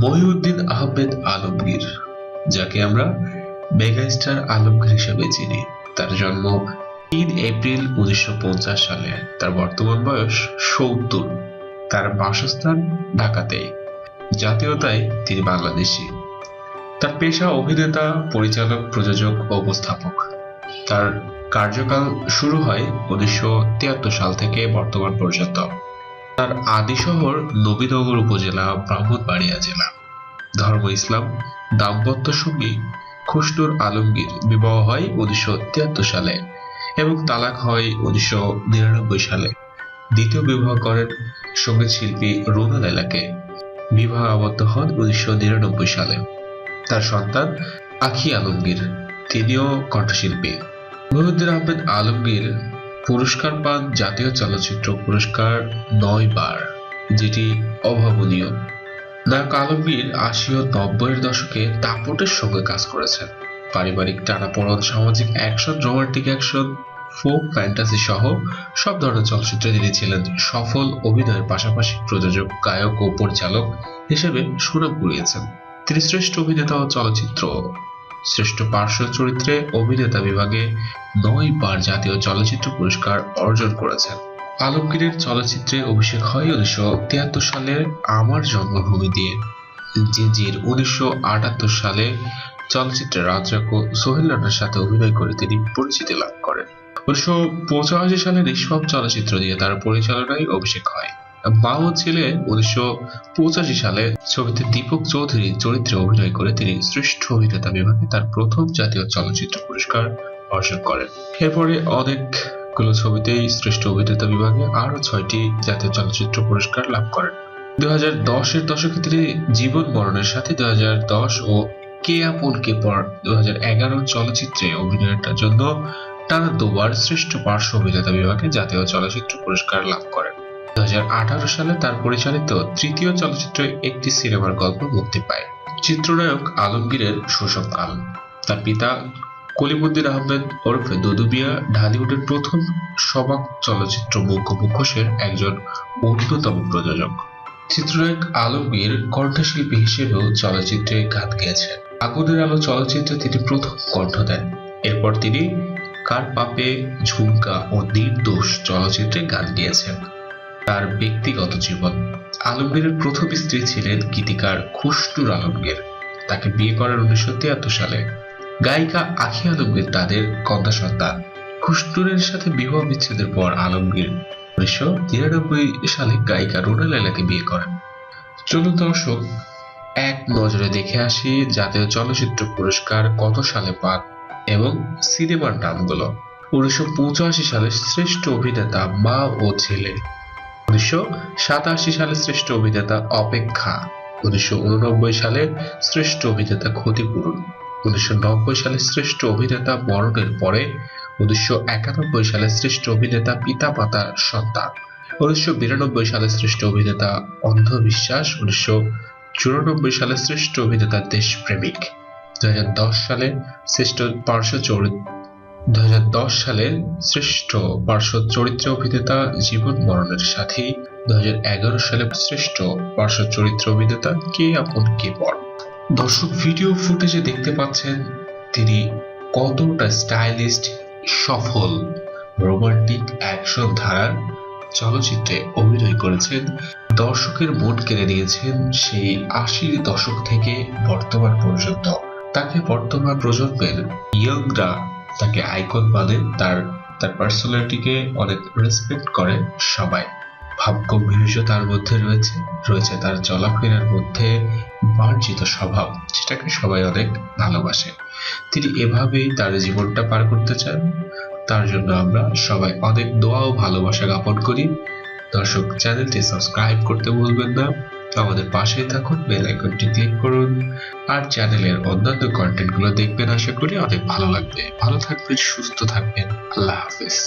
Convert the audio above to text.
মহিউদ্দিন আহমেদ আলমগীর, যাকে আমরা মেগাস্টার আলমগীর হিসেবে চিনি। তার জন্ম ৩ এপ্রিল ১৯৫০ সালে। তার বর্তমান বয়স ৭০। তার বাসস্থান ঢাকাতে। জাতীয়তায় তিনি বাংলাদেশী। তার পেশা অভিনেতা, পরিচালক, প্রযোজক ও উপস্থাপক। তার কার্যকাল শুরু হয় ১৯৭৩ সাল থেকে বর্তমান পর্যন্ত। তার আদি শহর নবীনগর উপজেলা, ব্রাহ্মণবাড়িয়া জেলা। ধর্ম ইসলাম। দাম্পত্য সঙ্গী খুশনুর আলমগীর। বিবাহ হয় ১৯৭৩ সালে এবং তালাক হয় ১৯৯৯ সালে। দ্বিতীয় বিবাহ করেন সঙ্গীত শিল্পী রুনা লায়লাকে। বিবাহ আবদ্ধ হন ১৯৯৯ সালে। তার সন্তান আখি আলমগীর, তিনিও কণ্ঠশিল্পী। মহিউদ্দিন আহমেদ আলমগীর পুরস্কার পান জাতীয় চলচ্চিত্র পুরস্কার ৯ বার, যেটি অভাবনীয়। নায়ক আলমগীর ৮০ ও ৯০-এর দশকে দাপটের সঙ্গে কাজ করেছেন। পারিবারিক টানাপোড়েন, সামাজিক action, romantic action, folk, fantasy সহ সব ধরনের চলচ্চিত্রে তিনি ছিলেন সফল। অভিনয়ের পাশাপাশি প্রযোজক, গায়ক ও পরিচালক হিসেবে সুনাম কুড়িয়েছেন। তিনি শ্রেষ্ঠ অভিনেতা ও চলচ্চিত্র শ্রেষ্ঠ পার্শ্ব চরিত্রে অভিনেতা বিভাগে ৯ বার জাতীয় চলচ্চিত্র পুরস্কার অর্জন করেছেন। আলমগীরের চলচ্চিত্রে অভিষেক হয় ১৯৭৩ সালে আমার জন্মভূমি দিয়ে। জিজির ১৯৭৮ সালে চলচ্চিত্রে রাজ্জাক ও সোহেল রানার সাথে অভিনয় করে তিনি পরিচিতি লাভ করেন। ১৯৮৫ সালে নিষ্পাপ চলচ্চিত্র দিয়ে তার পরিচালনায় অভিষেক হয়। মা ও ছেলে ১৯৮৫ সালে ছবিতে দীপক চৌধুরী চরিত্রে অভিনয় করে তিনি শ্রেষ্ঠ অভিনেতা বিভাগে তার প্রথম জাতীয় চলচ্চিত্র পুরস্কার অর্জন করেন। এরপরে অনেকগুলো ছবিতেই শ্রেষ্ঠ অভিনেতা বিভাগে আরো ৬টি জাতীয় চলচ্চিত্র পুরস্কার লাভ করেন। ২০১০-এর দশকে তিনি জীবন মরণের সাথে ২০১০ ও কে আপন কে পর ২০১১ চলচ্চিত্রে অভিনয়ের জন্য টানা ২ বার শ্রেষ্ঠ পার্শ্ব অভিনেতা বিভাগে জাতীয় চলচ্চিত্র পুরস্কার লাভ করেন। ২০১৮ সালে তার পরিচালিত তৃতীয় চলচ্চিত্রে একটি সিনেমার গল্প মুক্তি পায়। চিত্রনায়ক আলমগীরের শৈশবকাল। তার পিতা কলিমুদ্দিন আহমেদ ওরফে দুদু মিয়া ঢালিউডের প্রথম সবাক চলচ্চিত্র মুখোশের একজন অন্যতম প্রযোজক। চিত্রনায়ক আলমগীর কণ্ঠশিল্পী হিসেবেও চলচ্চিত্রে গান গেয়েছেন। আগুনের আলো চলচ্চিত্রে তিনি প্রথম কণ্ঠ দেন। এরপর তিনি কার পাপে, ঝুমকা ও নির্দোষ চলচ্চিত্রে গান গেয়েছেন। তার ব্যক্তিগত জীবন। আলমগীরের প্রথম স্ত্রী ছিলেন গীতিকার খুশনুর আলমগীর। তাকে বিয়ে করেন ১৯৭৩ সালে। গায়িকা আখি আলমগীর তাদের কন্যা সন্তান। খুশনুরের সাথে বিবাহ বিচ্ছেদের পর আলমগীর ১৯৯৩ সালে গায়িকা রুনা লায়লাকে বিয়ে করেন। চলুন দর্শক, এক নজরে দেখে আসি জাতীয় চলচ্চিত্র পুরস্কার কত সালে পান এবং সিনেমার নামগুলো। ১৯৮৫ সালে শ্রেষ্ঠ অভিনেতা মা ও ছেলে। ১৯৮৭ সালে শ্রেষ্ঠ অভিনেতা অপেক্ষা। ১৯৮৯ সালে শ্রেষ্ঠ অভিনেতা ক্ষতিপূরণ। ১৯৯০ সালে শ্রেষ্ঠ অভিনেতা মরণের পরে। ১৯৯১ সালে শ্রেষ্ঠ অভিনেতা পিতা মাতার সন্তান। ১৯৯২ সালে শ্রেষ্ঠ অভিনেতা অন্ধবিশ্বাস। ১৯৯৪ সালে শ্রেষ্ঠ অভিনেতা দেশপ্রেমিক। ২০১০ সালে শ্রেষ্ঠ পার্শ্ব চরিত্রে অভিনেতা জীবন মরণের সাথী। ২০১১ সালে শ্রেষ্ঠ পার্শ্ব চরিত্র অভিনেতা কে আপন কে পর। দর্শক, ভিডিও ফুটেজে দেখতে পাচ্ছেন তিনি কতটা স্টাইলিস্ট, সফল রোমান্টিক অ্যাকশন ধারার চলচ্চিত্রে অভিনয় করেছেন। দর্শকের মন কেড়ে নিয়েছেন সেই ৮০-র দশক থেকে বর্তমান পর্যন্ত। তাকে বর্তমান প্রজন্মের ইয়ংরা তাকে আইকন মানে। তার পার্সোনালিটিকে অনেক রেসপেক্ট করে সবাই। ভাবগম্ভীর্য তার মধ্যে রয়েছে তার চলাফেরার মধ্যে মার্জিত স্বভাব, যেটাকে সবাই অনেক ভালোবাসে। তিনি এভাবেই তার জীবনটা পার করতে চান। তার জন্য আমরা সবাই অনেক দোয়া ও ভালোবাসা জ্ঞাপন করি। দর্শক, চ্যানেলটি সাবস্ক্রাইব করতে ভুলবেন না। আমাদের পাশেই থাকুন, বেল আইকনটি ক্লিক করুন আর চ্যানেলের অন্যান্য কন্টেন্টগুলো দেখবেন। আশা করি অনেক ভালো লাগবে। ভালো থাকবেন, সুস্থ থাকবেন। আল্লাহ হাফেজ।